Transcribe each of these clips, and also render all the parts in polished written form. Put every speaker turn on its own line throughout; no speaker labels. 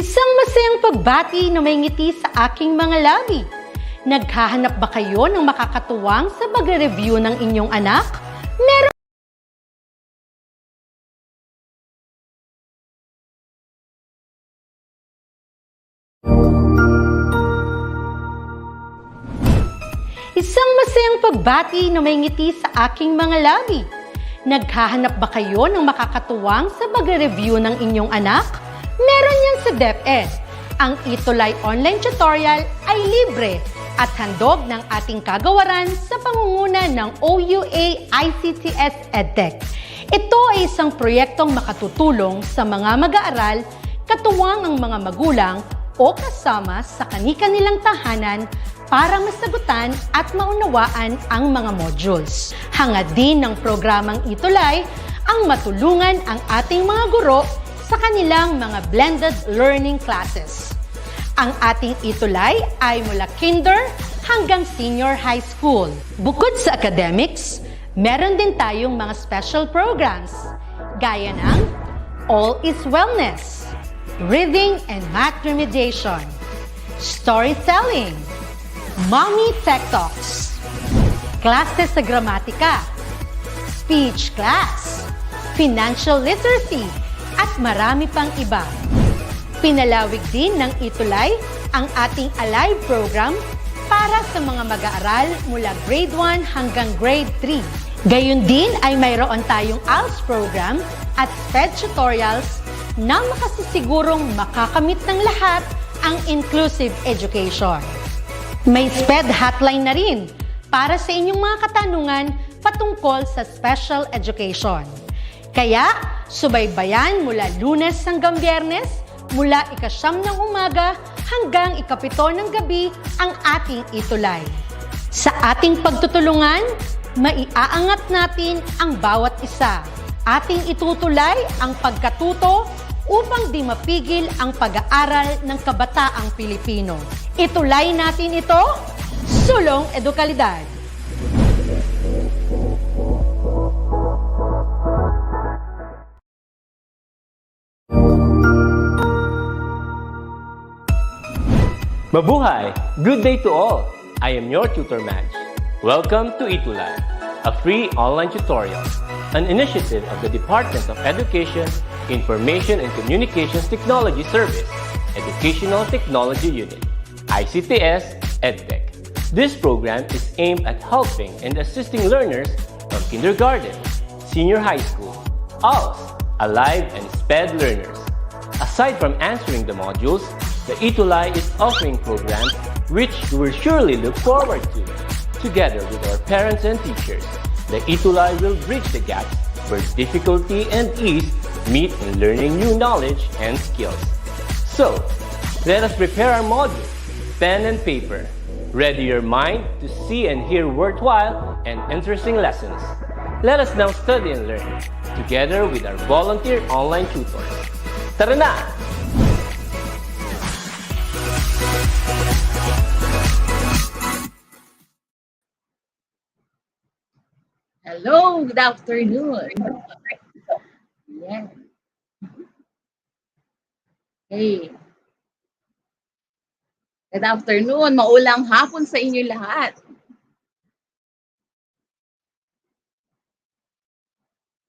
Isang masayang pagbati na may ngiti sa aking mga labi. Naghahanap ba kayo ng makakatuwang sa pagre-review ng inyong anak? Meron Isang masayang pagbati na may ngiti sa aking mga labi. Naghahanap ba kayo ng makakatuwang sa pagre-review ng inyong anak? Meron yan sa DepEd. Ang ETUlay online tutorial ay libre at handog ng ating kagawaran sa pangunguna ng OUA ICTS EdTech. Ito ay isang proyektong makatutulong sa mga mag-aaral, katuwang ang mga magulang o kasama sa kani-kanilang tahanan para masagutan at maunawaan ang mga modules. Hangad din ng programang ETUlay ang matulungan ang ating mga guro sa kanilang mga blended learning classes. Ang ating ETUlay ay mula kinder hanggang senior high school. Bukod sa academics, meron din tayong mga special programs gaya ng All is Wellness, Reading and Math Remediation, Storytelling, Mommy Tech Talks, Classes sa Gramatika, Speech Class, Financial Literacy, at marami pang iba. Pinalawig din ng ETUlay ang ating Alive program para sa mga mag-aaral mula grade 1 hanggang grade 3. Gayun din ay mayroon tayong ALS program at SPED tutorials na makasisigurong makakamit ng lahat ang inclusive education. May SPED hotline na rin para sa inyong mga katanungan patungkol sa special education. Kaya, subaybayan mula Lunes hanggang Biyernes, mula 9:00 ng umaga hanggang 7:00 ng gabi ang ating ETUlay. Sa ating pagtutulungan, maiaangat natin ang bawat isa. Ating itutulay ang pagkatuto upang di mapigil ang pag-aaral ng kabataang Pilipino. Itulay natin ito, sulong edukalidad.
Mabuhay! Good day to all! I am your tutor Madge. Welcome to ETUlay, a free online tutorial, an initiative of the Department of Education, Information and Communications Technology Service, Educational Technology Unit, ICTS EdTech. This program is aimed at helping and assisting learners from kindergarten, senior high school, ALS, Alive, and SPED learners. Aside from answering the modules, the ETUlay is offering programs which you will surely look forward to. Together with our parents and teachers, the ETUlay will bridge the gaps where difficulty and ease meet in learning new knowledge and skills. So, let us prepare our modules, pen and paper. Ready your mind to see and hear worthwhile and interesting lessons. Let us now study and learn, together with our volunteer online tutors. Tara na!
Hello, good afternoon. Yeah. Hey. Good afternoon. Maulang hapon sa inyo lahat.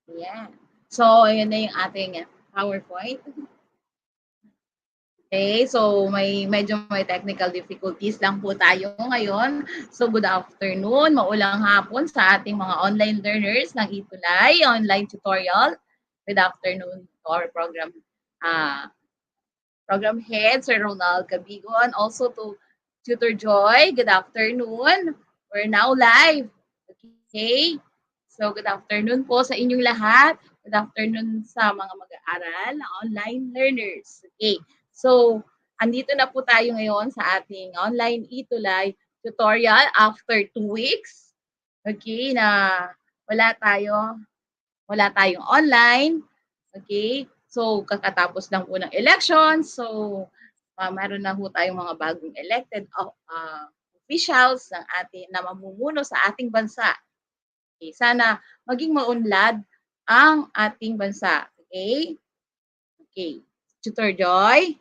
Yeah. So, yun na yung ating PowerPoint. Okay, so medyo may technical difficulties lang po tayo ngayon. So good afternoon, maulang hapon sa ating mga online learners ng ETUlay online tutorial. Good afternoon to our program head, Sir Ronald Cabigo, and also to Tutor Joy. Good afternoon. We're now live. Okay, so good afternoon po sa inyong lahat. Good afternoon sa mga mag-aaral na online learners. Okay. So, andito na po tayo ngayon sa ating online ETUlay tutorial after 2 weeks. Okay, na wala tayong online. Okay, so kakatapos lang po ng election. So, meron na po tayong mga bagong elected officials ng ating na mamumuno sa ating bansa. Okay, sana maging maunlad ang ating bansa. Okay? Okay. Tutor Joy?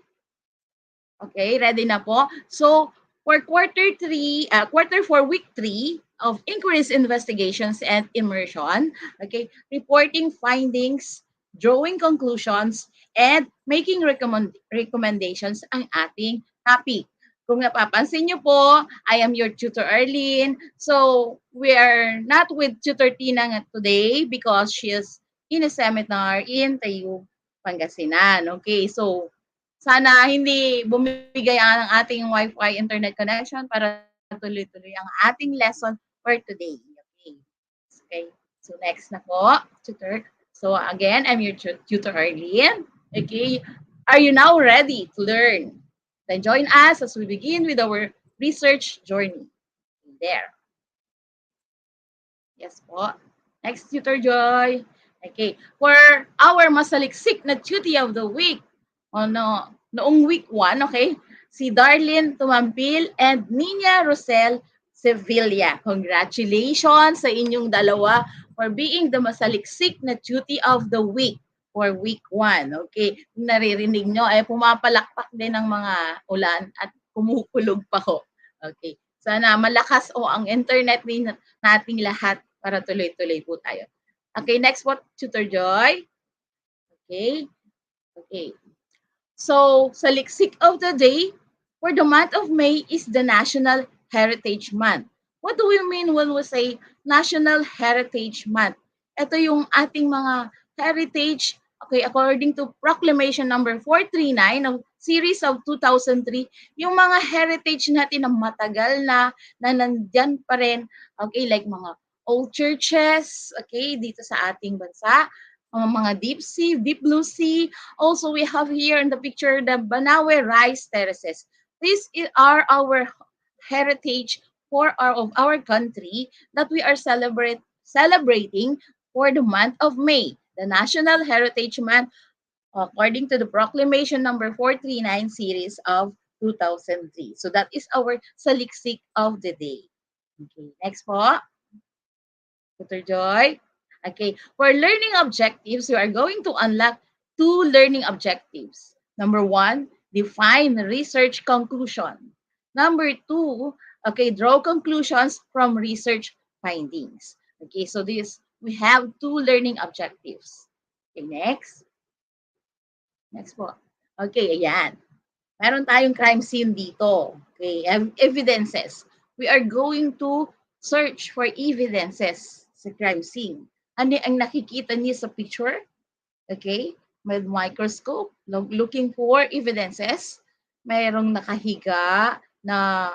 Okay, ready na po? So, for quarter 4, week 3 of inquiries, investigations, and immersion, okay, reporting findings, drawing conclusions, and making recommendations ang ating topic. Kung napapansin niyo po, I am your tutor Arlene. So, we are not with tutor Tina today because she is in a seminar in Tayo, Pangasinan. Okay, so sana hindi bumigay ang ating Wi-Fi internet connection para tuloy-tuloy ang ating lesson for today. Okay. Okay. So next na po, tutor. So again, I'm your tutor Arlene. Okay. Are you now ready to learn? Then join us as we begin with our research journey. There. Yes po. Next, Tutor Joy. Okay. For our masaliksik na duty of the week, noong week 1, okay, si Darlene Tumampil and Nina Rosel Sevilla. Congratulations sa inyong dalawa for being the masaliksik na duty of the week for week 1. Okay. Kung naririnig nyo, ay pumapalakpak din ng mga ulan at kumukulog pa ho. Okay. Sana malakas ang internet nating lahat para tuloy-tuloy po tayo. Okay, next po, Tutor Joy. Okay. Okay. So, sa liksik of the day, for the month of May is the National Heritage Month. What do we mean when we say National Heritage Month? Ito yung ating mga heritage, okay, according to Proclamation number 439 of series of 2003, yung mga heritage natin na matagal na nandyan pa rin, okay, like mga old churches, okay, dito sa ating bansa, mga deep sea, deep blue sea. Also, we have here in the picture the Banawe rice terraces. These are our heritage of our country that we are celebrating for the month of May, the National Heritage Month, according to the Proclamation number 439 series of 2003. So that is our saliksik of the day. Okay, next po. Dr. Joy. Okay, for learning objectives, we are going to unlock 2 learning objectives. Number 1, define research conclusion. Number 2, okay, draw conclusions from research findings. Okay, so we have 2 learning objectives. Okay, next. Next po. Okay, ayan. Meron tayong crime scene dito. Okay, evidences. We are going to search for evidences sa crime scene. Ano ang nakikita niyo sa picture? Okay, with microscope, looking for evidences. Mayroong nakahiga na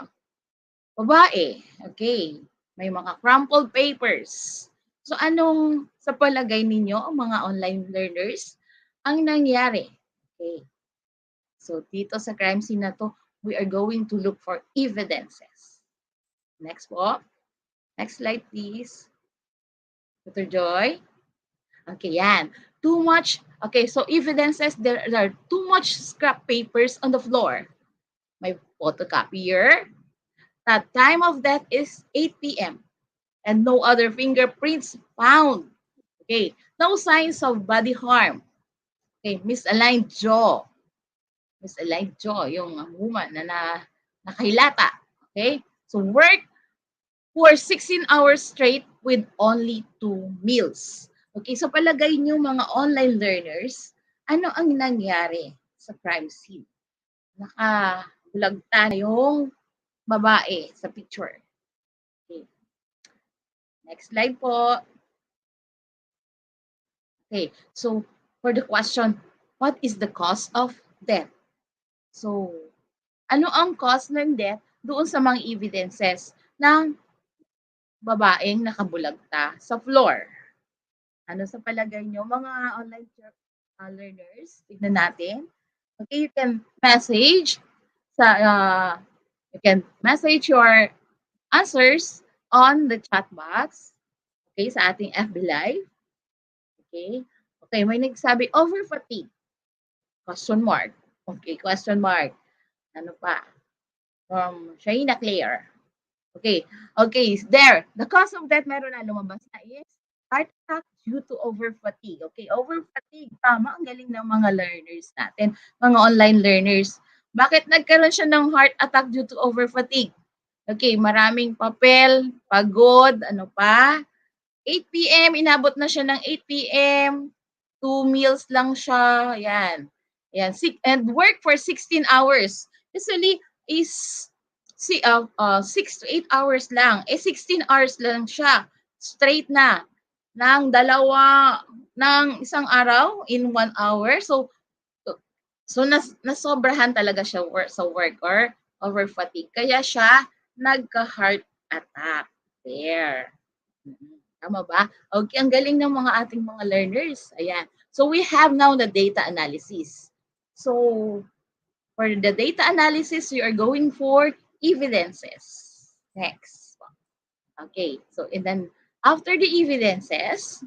babae. Okay, may mga crumpled papers. So anong sa palagay ninyo, mga online learners, ang nangyari? Okay. So dito sa crime scene na to, we are going to look for evidences. Next po. Next slide, please. Dr. Joy. Okay, yan. Too much. Okay, so evidences, there are too much scrap papers on the floor. May photocopier. The time of death is 8 p.m. and no other fingerprints found. Okay, no signs of body harm. Okay, misaligned jaw. Misaligned jaw, yung woman na nakahilata. Okay, so work for 16 hours straight with only 2 meals. Okay, so palagay nyo mga online learners, ano ang nangyari sa crime scene? Nakabulagta na yung babae sa picture. Okay. Next slide po. Okay, so for the question, what is the cause of death? So, ano ang cause ng death doon sa mga evidences ng babaeng nakabulagta sa floor? Ano sa palagay nyo, mga online learners? Tignan natin. Okay, you can message your answers on the chat box. Okay, sa ating FB Live. Okay. Okay, may nagsabi over fatigue. Question mark. Okay, question mark. Ano pa? From Shaina Claire. Okay. Okay, there. The cause of death meron na lumabas na is heart attack due to over fatigue. Okay, over fatigue. Tama, ang galing ng mga learners natin, mga online learners. Bakit nagkaroon siya ng heart attack due to over-fatigue? Okay, maraming papel, pagod, ano pa? 8 p.m., inabot na siya ng 8 p.m., 2 meals lang siya, yan. Yan, and work for 16 hours. Usually, is 6 to 8 hours lang. 16 hours lang siya. Straight na. Ng isang araw in 1 hour. So nasobrahan talaga siya sa work or over fatigue. Kaya siya nagka-heart attack. There. Tama ba? Okay, ang galing ng mga ating mga learners. Ayan. So we have now the data analysis. So for the data analysis, you are going for evidences. Next. Okay. So and then after the evidences,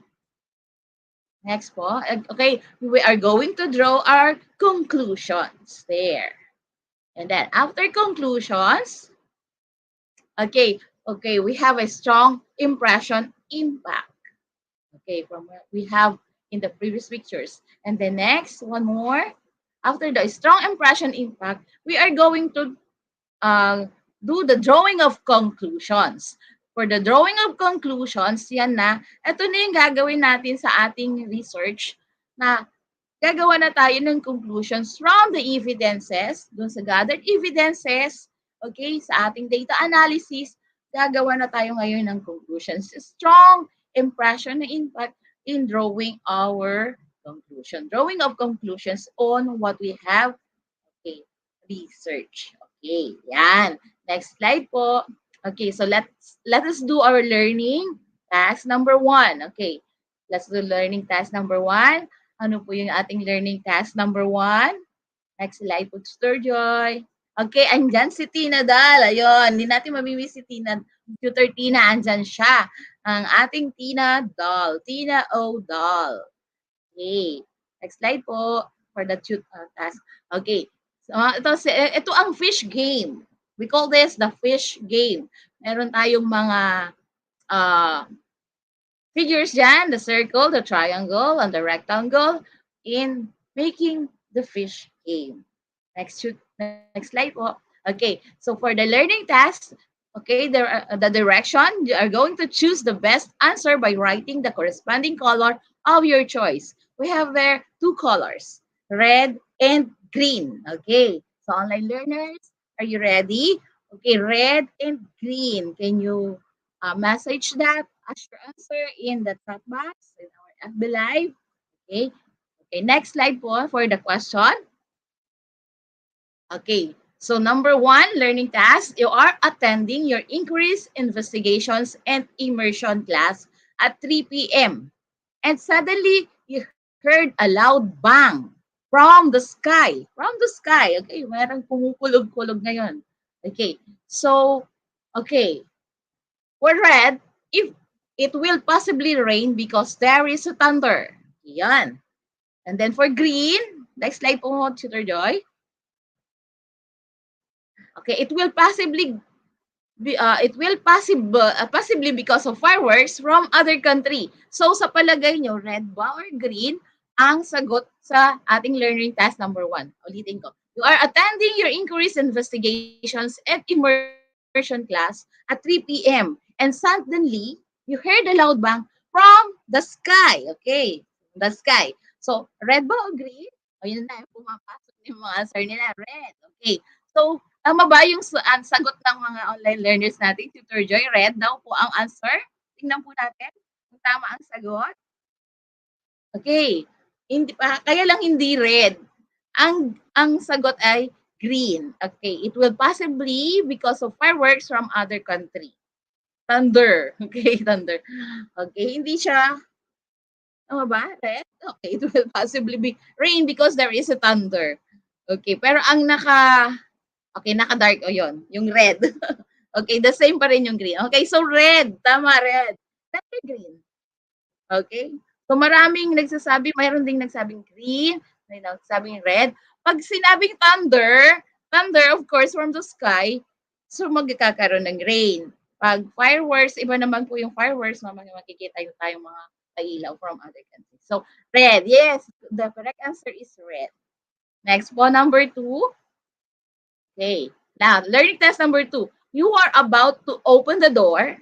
next po. Okay, we are going to draw our conclusions there. And then after conclusions, okay, we have a strong impression impact. Okay, from what we have in the previous pictures. And the next, one more. After the strong impression impact, we are going to do the drawing of conclusions. For the drawing of conclusions, yan na, ito na yung gagawin natin sa ating research na gagawa na tayo ng conclusions from the evidences, dun sa gathered evidences, okay, sa ating data analysis, gagawa na tayo ngayon ng conclusions. Strong impression na impact in drawing our conclusion. Drawing of conclusions on what we have, okay, research. Okay, yan. Next slide po. Okay, so let us do our learning task number 1. Okay, let's do learning task number 1. Ano po yung ating learning task number 1? Next slide po, Tutor Joy. Okay, andyan si Tina Dal. Ayun, hindi natin mabibis si Tina. Tutor Tina, andyan siya. Ang ating Tina Dal. Tina O. Dal. Okay. Next slide po for the task. Okay. So, ito ang fish game. We call this the fish game. Meron tayong mga figures dyan, the circle, the triangle, and the rectangle in making the fish game. Next slide po. Okay, so for the learning task, okay, the direction, you are going to choose the best answer by writing the corresponding color of your choice. We have there 2 colors, red and green. Okay, so online learners, are you ready? Okay, red and green. Can you message that as your answer in the chat box in our FB Live? Okay, okay, next slide po for the question. Okay, so number 1, learning task, you are attending your inquiries, investigations, and immersion class at 3 p.m. And suddenly, you heard a loud bang from the sky. From the sky. Okay, merong kumukulog-kulog ngayon. Okay, so, okay. For red, if it will possibly rain because there is a thunder. Yan. And then for green, next slide po, Tutor Joy. Okay, it will possibly possibly because of fireworks from other country. So sa palagay nyo, red ba or green ang sagot sa ating learning task number 1? Ulitin ko. You are attending your inquiries, investigations, and immersion class at 3 p.m. And suddenly, you heard a loud bang from the sky. Okay, the sky. So, red ba o green? O yun na, pumapasok yung mga answer nila. Red. Okay. So, tama ba yung sagot ng mga online learners natin, Tutor Joy? Red daw po ang answer. Tingnan po natin kung tama ang sagot. Okay. Kaya lang hindi red. Ang sagot ay green. Okay. It will possibly because of fireworks from other country. Thunder. Okay, thunder. Okay, hindi siya. Tama ba? Red? Okay, it will possibly be rain because there is a thunder. Okay, pero ang naka-dark o yun, yung red. Okay, the same pa rin yung green. Okay, so red. Tama, red. Not green. Okay? So maraming nagsasabi, mayroon ding nagsabing green, may nagsabing red. Pag sinabing thunder, of course, from the sky, so magkakaroon ng rain. Pag fireworks, iba naman po yung fireworks, makikita yung tayong mga ilaw from other countries. So, red. Yes, the correct answer is red. Next po, number 2. Okay. Now, learning test number 2. You are about to open the door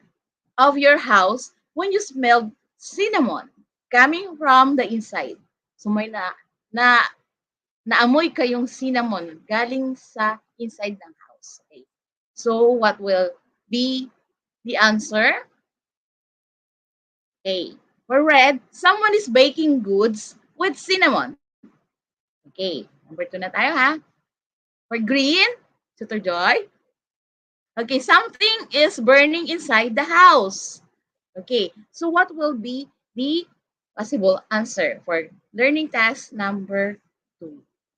of your house when you smelled cinnamon coming from the inside. So may na naamoy kayong cinnamon galing sa inside ng house. Okay. So what will be the answer? Okay. For red, someone is baking goods with cinnamon. Okay. Number 2 na tayo ha. For green, Tutor Joy. Okay, something is burning inside the house. Okay, so what will be the possible answer for learning task number 2?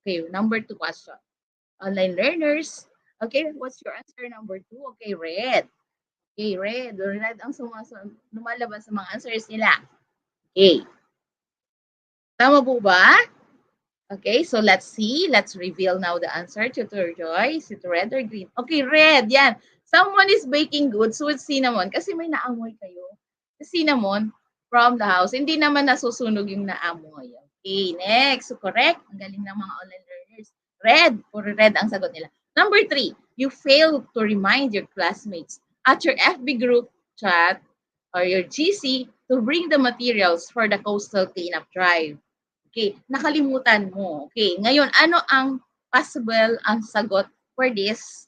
Okay, number 2 question. Online learners. Okay, what's your answer number 2? Okay, red. Okay, red. Red ang lumalabas sa mga answers nila. Okay. Tama po ba? Okay, so let's see. Let's reveal now the answer. Tutor Joy, is it red or green? Okay, red. Yan. Someone is baking goods with cinnamon kasi may naamoy kayo. Cinnamon from the house. Hindi naman nasusunog yung naamoy. Okay, next. So correct. Ang galing ng mga online learners. Red. Puro red ang sagot nila. Number 3, you failed to remind your classmates at your FB group chat or your GC to bring the materials for the coastal cleanup drive. Okay, nakalimutan mo. Okay, ngayon, ano ang possible ang sagot for this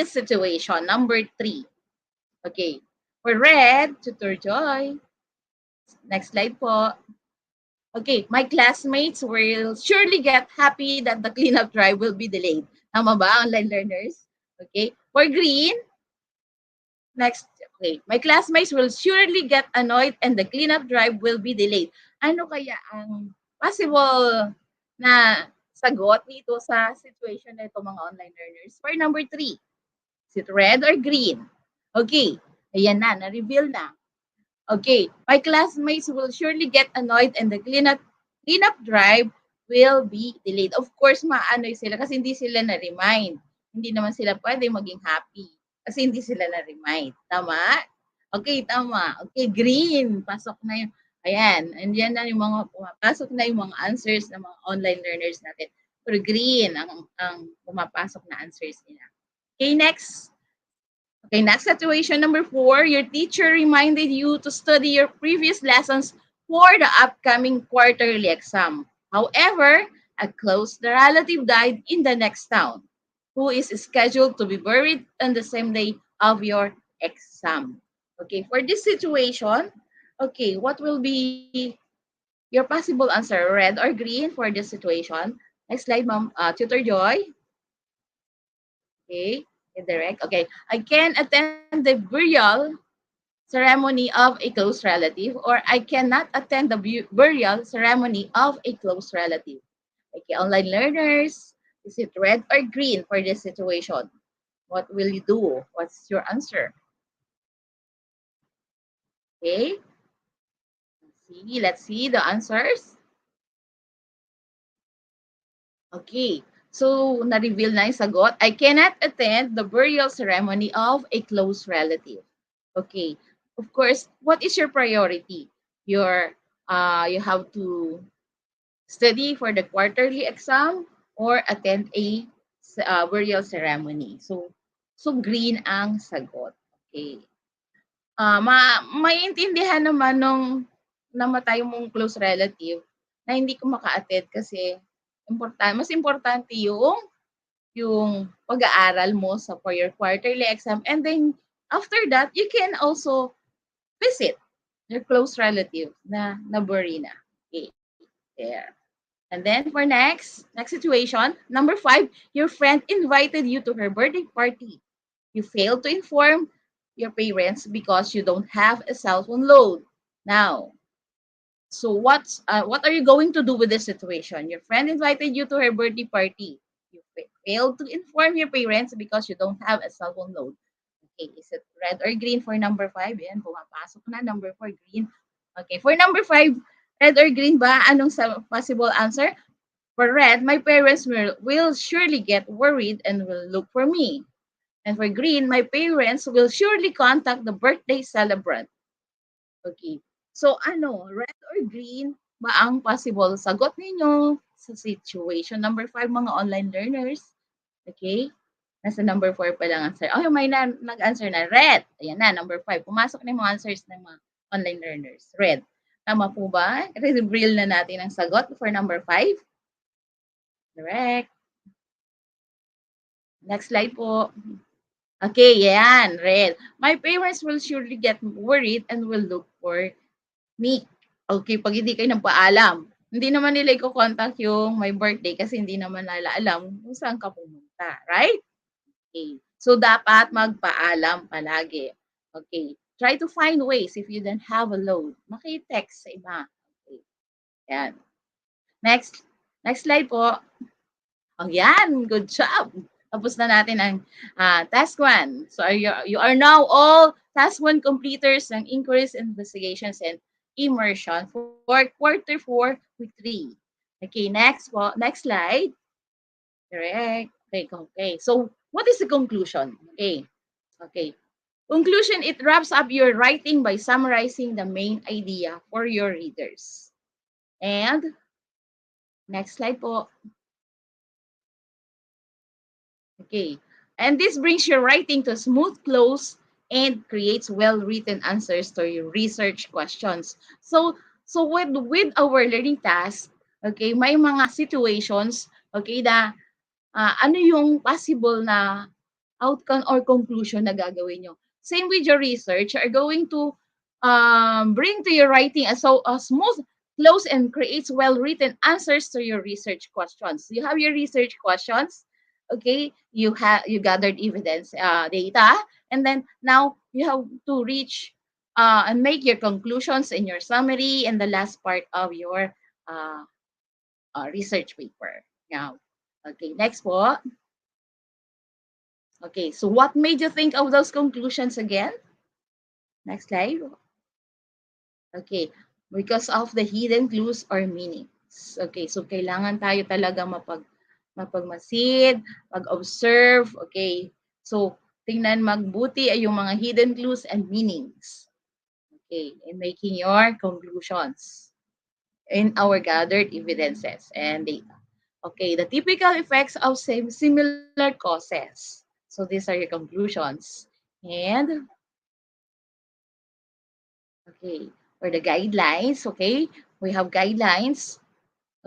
situation? Number 3. Okay, for red, Tutor Joy. Next slide po. Okay, my classmates will surely get happy that the cleanup drive will be delayed. Tama ba, online learners? Okay, for green, next, okay, my classmates will surely get annoyed and the cleanup drive will be delayed. Ano kaya ang possible na sagot dito sa situation na ito mga online learners? For number 3, is it red or green? Okay, ayan na, na-reveal na. Okay, my classmates will surely get annoyed and the cleanup drive will be delayed. Of course, maanoy sila kasi hindi sila na-remind. Hindi naman sila pwede maging happy kasi hindi sila na-remind. Tama? Okay, tama. Okay, green. Pasok na yung, ayan. And yan na yung mga, pumapasok na yung mga answers ng mga online learners natin. Pero green ang pumapasok na answers nila. Okay, next. Okay, next situation number 4, your teacher reminded you to study your previous lessons for the upcoming quarterly exam. However, a close relative died in the next town, who is scheduled to be buried on the same day of your exam. Okay, for this situation, okay, what will be your possible answer, red or green for this situation? Next slide, Ma'am, Tutor Joy. Okay, indirect. Okay, I can attend the burial ceremony of a close relative, or I cannot attend the burial ceremony of a close relative. Okay, online learners, is it red or green for this situation? What will you do? What's your answer? Okay, let's see the answers. Okay, so na-reveal na yung sagot. I cannot attend the burial ceremony of a close relative. Okay, of course, what is your priority? You have to study for the quarterly exam or attend a burial ceremony. So green ang sagot. Okay. Maiintindihan naman nung namatay mong close relative na hindi ko maka-attend kasi mas importante yung pag-aaral mo for your quarterly exam, and then after that you can also visit your close relative na nabury na. Okay, there. And then for next situation, number 5, your friend invited you to her birthday party. You failed to inform your parents because you don't have a cell phone load. Now, so what are you going to do with this situation? Your friend invited you to her birthday party. You failed to inform your parents because you don't have a cell phone load. Okay, is it red or green for number 5? Yan, pumapasok na. Number 4, green. Okay, for number 5, red or green ba? Anong possible answer? For red, my parents will surely get worried and will look for me. And for green, my parents will surely contact the birthday celebrant. Okay. So red or green ba ang possible sagot ninyo sa situation number 5, mga online learners? Okay? Nasa number 4 pa lang answer. Oh, may nag-answer na. Red. Ayan na, number 5. Pumasok na yung mga answers ng mga online learners. Red. Tama po ba? Reveal na natin ang sagot for number 5. Correct. Next slide po. Okay, yan. Red. My parents will surely get worried and will look for me. Okay, pag hindi kayo nagpaalam, hindi naman nila i-contact yung my birthday kasi hindi naman nila alam kung saan ka pumunta. Right? Okay. So, dapat magpaalam palagi. Okay. Try to find ways if you don't have a load. Maki-text sa iba. Okay. Yan. Next. Next slide po. Oh, yan. Good job. Tapos na natin ang task 1. So, you are now all task 1 completers ng inquiries, investigations, and immersion for quarter 4, week 3. Okay, next po. Next slide. Correct. Okay. So, what is the conclusion? Okay. Conclusion, it wraps up your writing by summarizing the main idea for your readers. And, next slide po. Okay. And this brings your writing to a smooth close and creates well-written answers to your research questions. So with our learning task, okay, may mga situations, okay, na ano yung possible na outcome or conclusion na gagawin nyo. Same with your research, you are going to bring to your writing a smooth, close, and creates well-written answers to your research questions. You have your research questions, okay? You gathered evidence, data, and then now you have to reach and make your conclusions in your summary and the last part of your research paper. Now, okay, next po. Okay, so what made you think of those conclusions again? Next slide. Okay, because of the hidden clues or meanings. Okay, so kailangan tayo talaga mapagmasid, mag-observe. Okay, so tingnan magbuti ay yung mga hidden clues and meanings. Okay, in making your conclusions in our gathered evidences and data. Okay, the typical effects of similar causes. So these are your conclusions. And, okay, for the guidelines, okay, we have guidelines,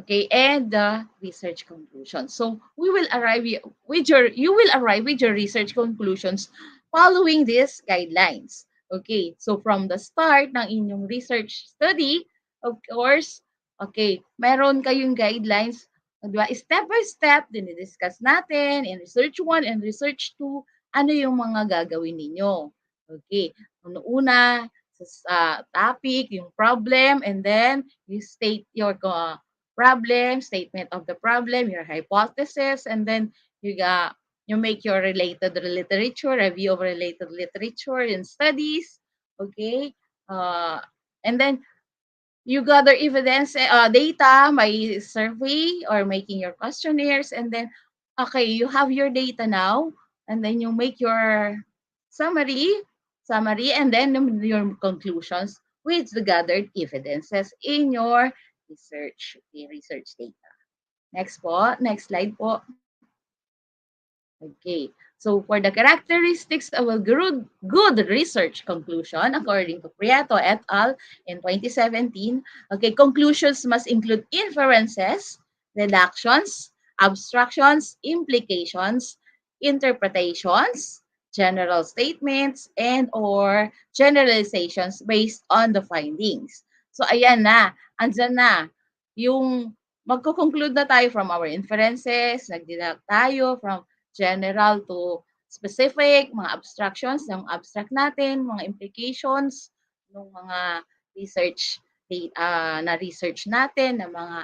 okay, and the research conclusions. So we will arrive with you will arrive with your research conclusions following these guidelines. Okay, so from the start ng inyong research study, of course, okay, meron kayong guidelines, diba? Step by step, dinidiscuss natin in research 1 and research 2, ano yung mga gagawin ninyo. Okay, una sa topic, yung problem, and then you state your problem, statement of the problem, your hypothesis, and then you make your related literature, review of related literature and studies, okay? And then you gather evidence, data by survey or making your questionnaires, and then, okay, you have your data now, and then you make your summary, and then your conclusions with the gathered evidences in your research, okay, research data. Next po, next slide po. Okay, so for the characteristics of a good research conclusion, according to Prieto et al. In 2017, okay, conclusions must include inferences, deductions, abstractions, implications, interpretations, general statements, and or generalizations based on the findings. So ayan na, andyan na, yung magko-conclude na tayo from our inferences, nag-deduct tayo from general to specific, mga abstractions ng abstract natin, mga implications ng mga research na research natin, na mga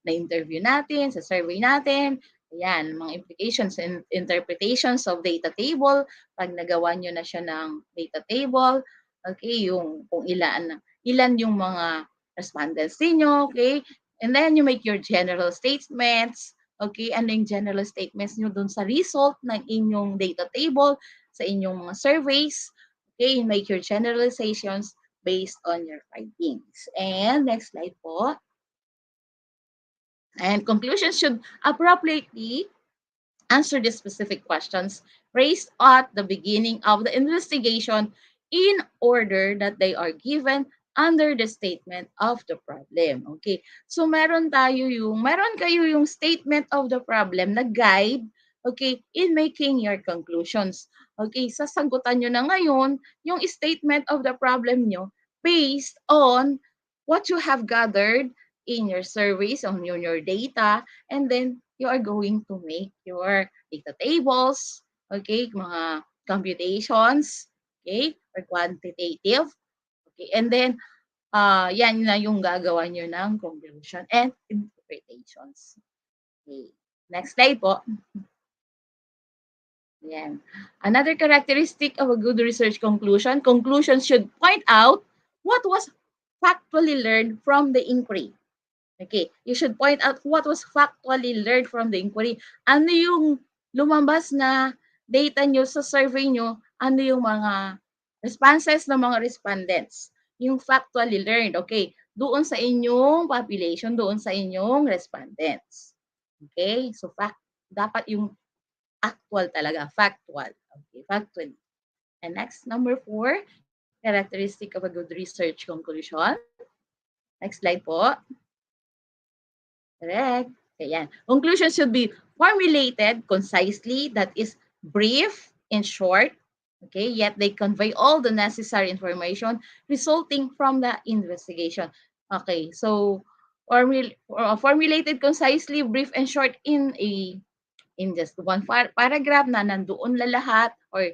na-interview natin, sa survey natin. Ayan, mga implications and interpretations of data table. Pag nagawa nyo na siya ng data table, okay, yung kung ilan yung mga respondents niyo, okay? And then you make your general statements. Okay, ano yung general statements nyo dun sa result ng inyong data table, sa inyong mga surveys. Okay, you make your generalizations based on your findings. And next slide po. And conclusions should appropriately answer the specific questions raised at the beginning of the investigation in order that they are given under the statement of the problem. Okay. So meron kayo yung statement of the problem na guide, okay, in making your conclusions. Okay, sasagutan nyo na ngayon yung statement of the problem nyo based on what you have gathered in your surveys, on your data, and then you are going to make your data tables, okay, mga computations, okay, or quantitative, okay, and then yan na yung gagawa nyo ng conclusion and interpretations. Okay. Next slide po. Yan. Another characteristic of a good research conclusion, conclusions should point out what was factually learned from the inquiry. Okay, you should point out what was factually learned from the inquiry. Ano yung lumabas na data nyo sa survey nyo? Ano yung mga responses ng mga respondents? Yung factually learned, okay, doon sa inyong population, doon sa inyong respondents. Okay, so dapat yung actual talaga, factual. Okay, factual. And next, number 4, characteristic of a good research conclusion. Next slide po. Correct. Ayan. Conclusion should be formulated concisely, that is brief and short, okay, yet they convey all the necessary information resulting from the investigation. Okay, so formulated concisely, brief and short in just one paragraph na nandoon la lahat, or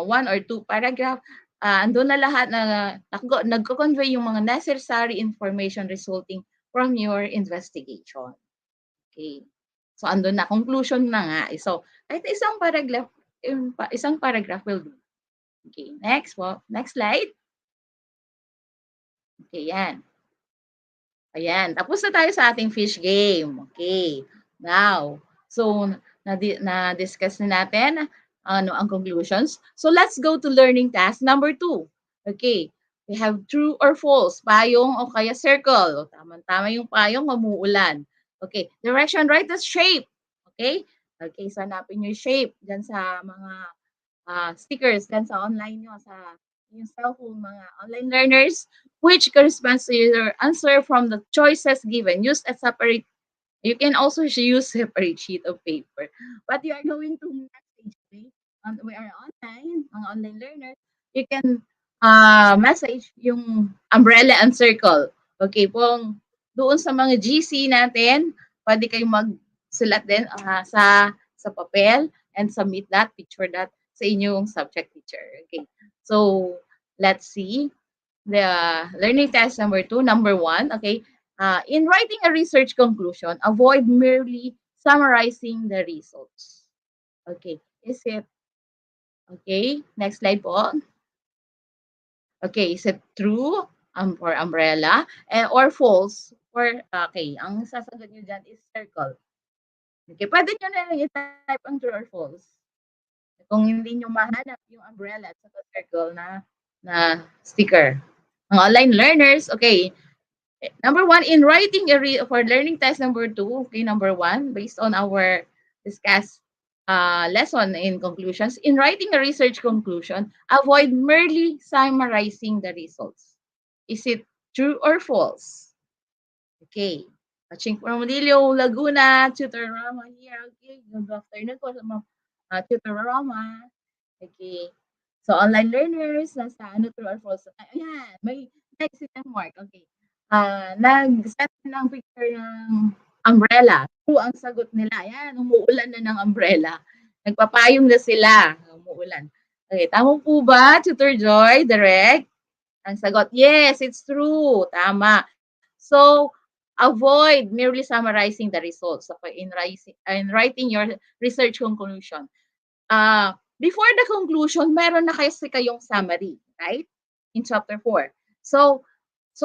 one or two paragraph, andun na lahat na nagko-convey yung mga necessary information resulting from your investigation. Okay. So andun na, conclusion na nga. So kahit isang paragraph will do. Okay, next po. Next slide. Okay, yan. Ayan, tapos na tayo sa ating fish game. Okay. Now, so na-discuss na natin ano ang conclusions. So let's go to learning task number 2. Okay. We have true or false, payong o kaya circle. Tama-tama yung payong, mamuulan. Okay. Direction, right, the shape. Okay? Okay, so hanapin nyo yung shape dyan sa mga stickers dyan sa online nyo, sa yung cellphone, mga online learners, which corresponds to your answer from the choices given. Use a separate, you can also use separate sheet of paper. But you are going to message me, we are online, mga online learners, you can message yung umbrella and circle. Okay, doon sa mga GC natin, pwede kayong magsulat din sa papel and submit that, picture that sa inyong subject teacher. Okay, so let's see the learning task number 2. Number 1, okay, in writing a research conclusion, avoid merely summarizing the results. Okay, is it, okay, next slide po. Okay, is it true for umbrella or false for, okay, ang sasagot nyo dyan is circle. Okay, pwede nyo na i-type ang true or false. Kung hindi nyo mahanap yung umbrella at saka circle na sticker. Ang online learners, okay, number 1, in writing for learning test number 2, okay, number 1, based on our discussed lesson in conclusions, in writing a research conclusion, avoid merely summarizing the results. Is it true or false? Okay. Watching from Manilio, Laguna, Tutor Rama here. Okay, good afternoon po sa mga Tutor Rama. Okay. So, online learners, nasa ano, true or false? Ayan, may next mark. Okay. Nag-set ng picture ng umbrella. True ang sagot nila. Ayan, umuulan na ng umbrella. Nagpapayong na sila. Umuulan. Okay, tama po ba, Tutor Joy? Direct? Ang sagot, yes, it's true. Tama. So, avoid merely summarizing the results in writing your research conclusion. Before the conclusion, meron na kayong summary, right? In chapter 4. So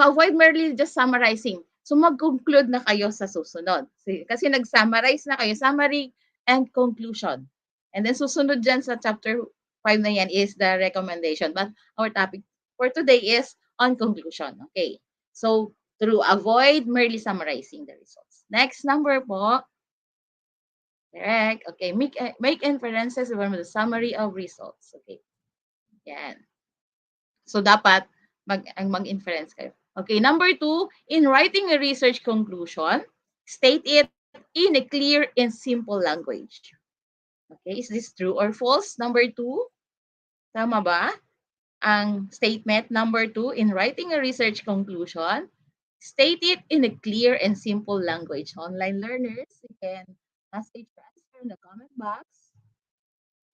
avoid merely just summarizing. So mag-conclude na kayo sa susunod. Kasi nag-summarize na kayo, summary and conclusion. And then susunod dyan sa chapter 5 na yan is the recommendation. But our topic for today is on conclusion. Okay. So avoid merely summarizing the results. Next number po. Correct. Okay, make inferences from the summary of results. Okay. Yan. So dapat mag-inference kayo. Okay, number 2, in writing a research conclusion, state it in a clear and simple language. Okay, is this true or false? Number 2, tama ba? Ang statement number 2, in writing a research conclusion, state it in a clear and simple language. Online learners, you can message your answer in the comment box.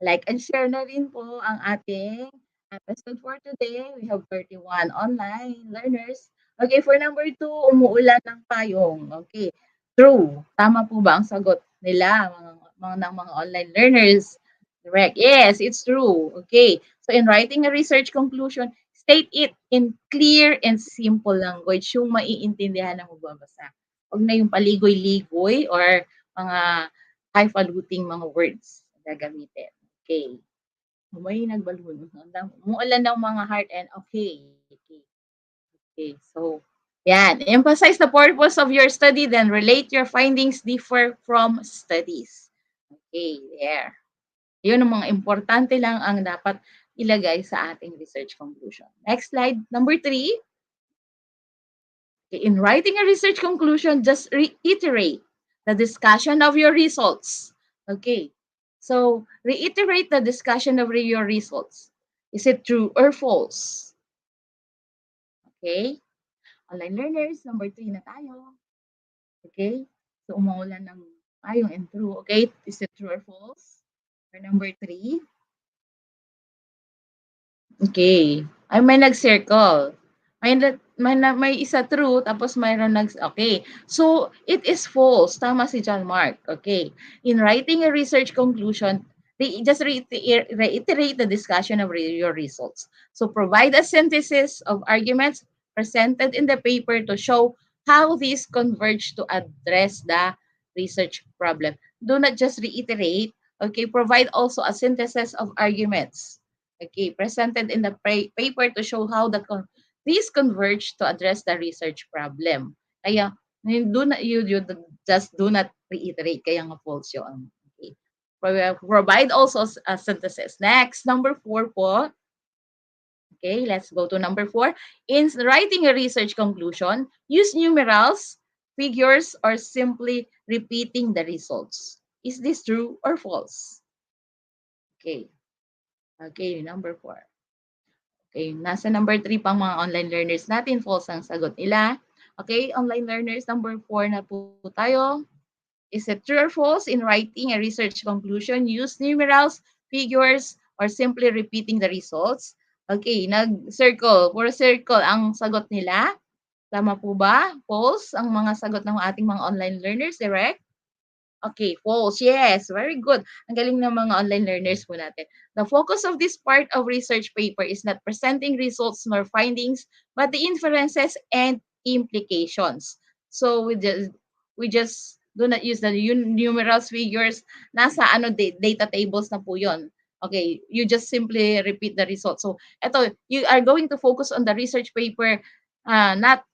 Like and share na rin po ang ating episode for today. We have 31 online learners. Okay, for number 2, umuulan ng payong. Okay, true. Tama po ba ang sagot nila, mga online learners? Correct. Yes, it's true. Okay, so in writing a research conclusion, state it in clear and simple language, yung maiintindihan ng magbabasa. Huwag na yung paligoy-ligoy or mga highfalutin mga words na gagamitin. Okay. May nagbalon. Umuulan ng mga heart and okay. Okay. So, yan. Emphasize the purpose of your study, then relate your findings differ from studies. Okay, there. Yun ang mga importante lang ang dapat ilagay sa ating research conclusion. Next slide, number 3. Okay, in writing a research conclusion, just reiterate the discussion of your results. Okay. So, reiterate the discussion of your results. Is it true or false? Okay. Online learners, number 3 na tayo. Okay. So, umuulan ng ayong and true. Okay. Is it true or false? For number 3. Okay. Ay, may nag-circle. May isa true, tapos mayroon okay. So, it is false. Tama si John Mark. Okay. In writing a research conclusion, just reiterate the discussion of your results. So, provide a synthesis of arguments presented in the paper to show how these converge to address the research problem. Do not just reiterate. Okay. Provide also a synthesis of arguments. Okay, presented in the paper to show how these converge to address the research problem. Kaya, you just do not reiterate. Kaya nga false yun. Okay. Provide also a synthesis. Next, number 4 po. Okay, let's go to number 4. In writing a research conclusion, use numerals, figures, or simply repeating the results. Is this true or false? Okay. Okay, number 4. Okay, nasa number 3 pang mga online learners natin. False ang sagot nila. Okay, online learners, number 4 na po tayo. Is it true or false? In writing a research conclusion, use numerals, figures, or simply repeating the results. Okay, nag-circle. Puro circle ang sagot nila. Tama po ba? False ang mga sagot ng ating mga online learners, direct? Okay, false. Yes, very good. Ang galing ng mga online learners po natin. The focus of this part of research paper is not presenting results nor findings, but the inferences and implications. So we just do not use the numerals, figures. Nasa data tables na po yon. Okay, you just simply repeat the results. So ito, you are going to focus on the research paper, not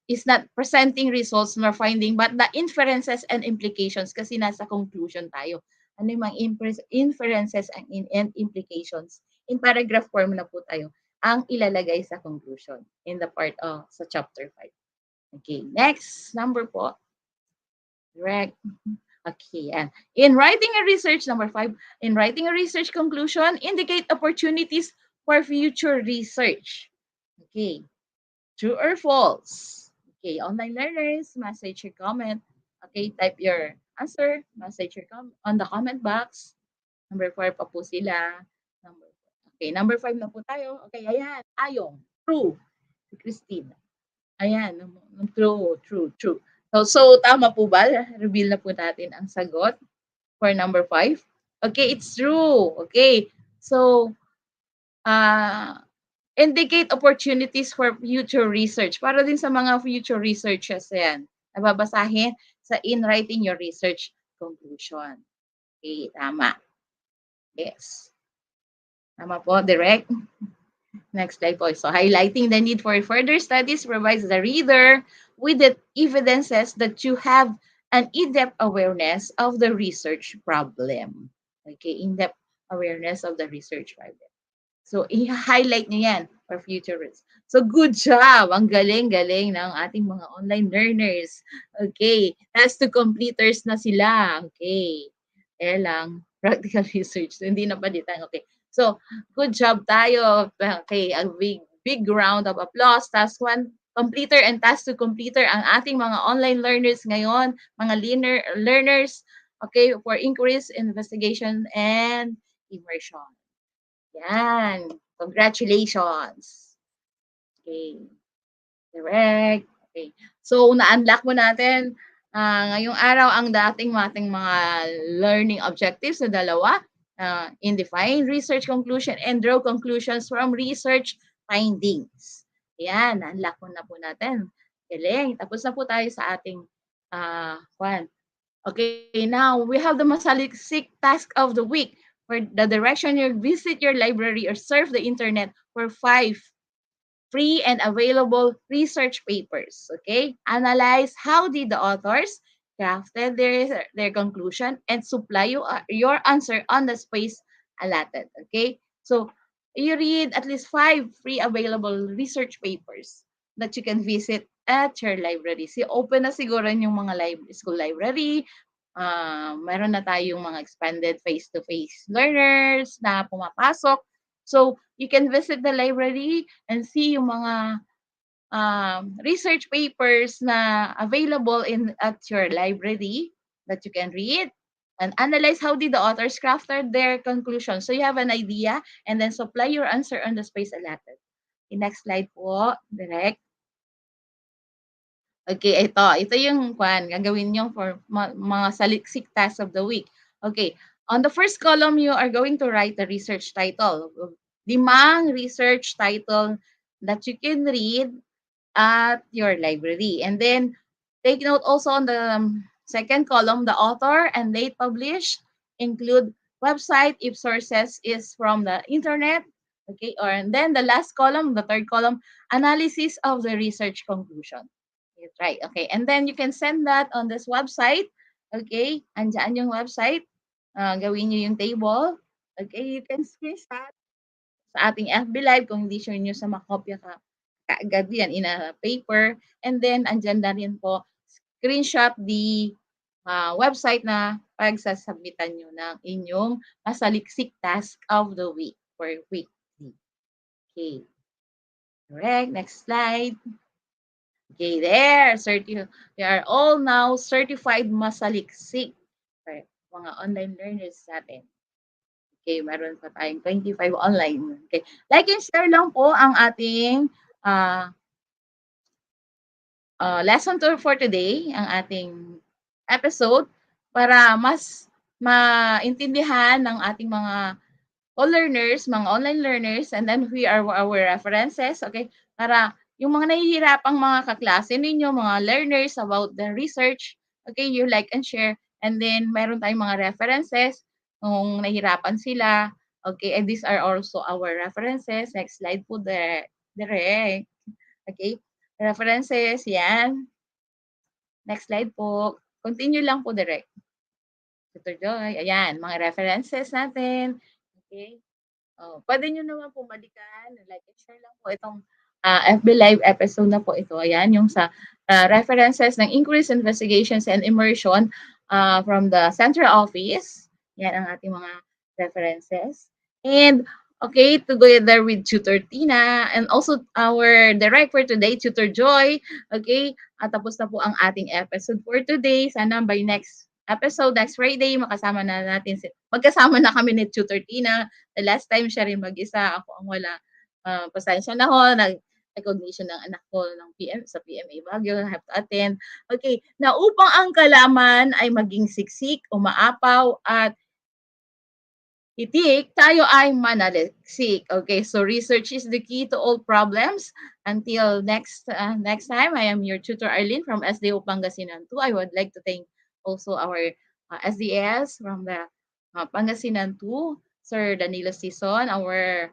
is not presenting results nor finding, but the inferences and implications kasi nasa conclusion tayo. Ano yung mga inferences and implications? In paragraph form na po tayo ang ilalagay sa conclusion in the part sa chapter 5. Okay, next, number po. Correct. Okay, and in writing a research, number 5, in writing a research conclusion, indicate opportunities for future research. Okay, true or false? Okay, online learners, message your comment. Okay, type your answer, message your on the comment box. Number 4 pa po sila. Okay, number 5 na po tayo. Okay, ayan, Ayong, true. Si Christine. Ayan, true. So tama po ba? Reveal na po natin ang sagot for number 5. Okay, it's true. Okay, so, indicate opportunities for future research. Para din sa mga future researchers yan. Nababasahin sa in writing your research conclusion. Okay, tama. Yes. Tama po, direct. Next slide po. So, highlighting the need for further studies provides the reader with the evidences that you have an in-depth awareness of the research problem. Okay, in-depth awareness of the research problem. So, i-highlight niyo yan for futurists. So, good job! Ang galing-galing ng ating mga online learners. Okay, task to completers na sila. Okay. Kaya lang, practical research. Hindi na palitan. Okay. So, good job tayo. Okay, a big round of applause. Task 1 completer and task to completer ang ating mga online learners ngayon, mga learners, okay, for increased investigation and immersion. Yan. Congratulations. Okay. Correct. Okay. So, na-unlock mo natin ngayong araw ang dating mating mga learning objectives na dalawa. In define research conclusion and draw conclusions from research findings. Yan, na-unlock mo na po natin. Galing. Tapos na po tayo sa ating one. Okay, now we have the masaliksik task of the week. For the direction, you visit your library or surf the internet for 5 free and available research papers. Okay, analyze how did the authors crafted their conclusion and supply your answer on the space allotted. Okay, so you read at least 5 free available research papers that you can visit at your library. Si open na siguro yung mga school library. Meron na tayong mga expanded face-to-face learners na pumapasok. So, you can visit the library and see yung mga research papers na available at your library that you can read and analyze how did the authors crafted their conclusion. So, you have an idea and then supply your answer on the space allotted. The next slide po, direct. Okay, ito yung gagawin nyo for mga saliksik tasks of the week. Okay, on the first column, you are going to write the research title. 5 research title that you can read at your library. And then, take note also on the second column, the author and date published, include website if sources is from the internet. Okay, and then the last column, the third column, analysis of the research conclusion. Right. Okay. And then you can send that on this website. Okay. Andyan yung website. Gawin nyo yung table. Okay. You can screenshot sa ating FB Live kung hindi sure nyo sa makopya kaagad yan in a paper. And then, andyan na rin po, screenshot the website na pagsasubmitan nyo ng inyong masaliksik task of the week for weekly. Okay. Correct. Next slide. Okay, there. We are all now certified masaliksik. Okay, mga online learners natin. Okay, meron pa tayong 25 online. Okay, like and share lang po ang ating lesson for today, ang ating episode para mas maintindihan ng ating mga co-learners, mga online learners, and then we are our references, okay, para yung mga nahihirapang mga kaklase ninyo, mga learners about the research, okay, you like and share, and then meron tayong mga references kung nahihirapan sila, okay, and these are also our references. Next slide po, direct. Okay, references, yan. Next slide po. Continue lang po, direct. Tutor Joy, ayan, mga references natin. Okay. Pwede nyo naman po balikan, like and share lang po itong FB Live episode na po ito. Ayan, yung sa references ng increased investigations and immersion from the central office. Yan ang ating mga references. And, okay, together with Tutor Tina and also our director today, Tutor Joy. Okay, at tapos na po ang ating episode for today. Sana by next episode, next Friday, magkasama na kami ni Tutor Tina. The last time siya rin mag-isa, ako ang wala. Pasensya na ho, nag-recognition ng anak ko sa PMA Baguio, I have to attend. Okay, na upang ang kalaman ay maging siksik, umaapaw, at itik, tayo ay manaliksik. Okay, so research is the key to all problems. Until next time, I am your tutor Arlene from SDO Pangasinan 2. I would like to thank also our SDS from the Pangasinan 2, Sir Danilo Sison, our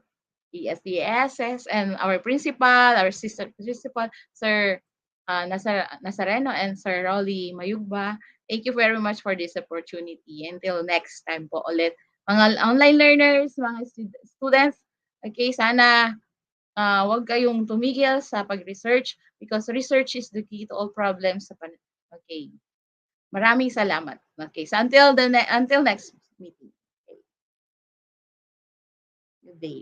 ESDSS, and our principal, our sister principal, Sir Nazareno and Sir Rolly Mayugba. Thank you very much for this opportunity. Until next time po ulit. Mga online learners, mga students, okay, sana wag kayong tumigil sa pag-research because research is the key to all problems. Okay. Maraming salamat. Okay. So until next meeting. Okay. Good day.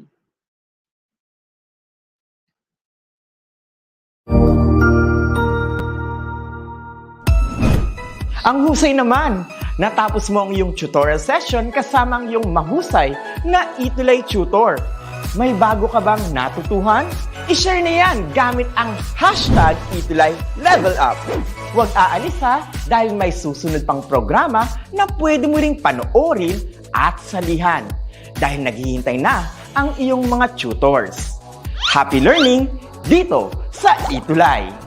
Ang husay naman! Natapos mo ang iyong tutorial session kasama ang iyong mahusay na ETUlay tutor. May bago ka bang natutuhan? I-share na yan gamit ang hashtag ETUlay Level Up. Huwag aalis ha dahil may susunod pang programa na pwede mo ring panoorin at salihan dahil naghihintay na ang iyong mga tutors. Happy learning dito sa ETUlay!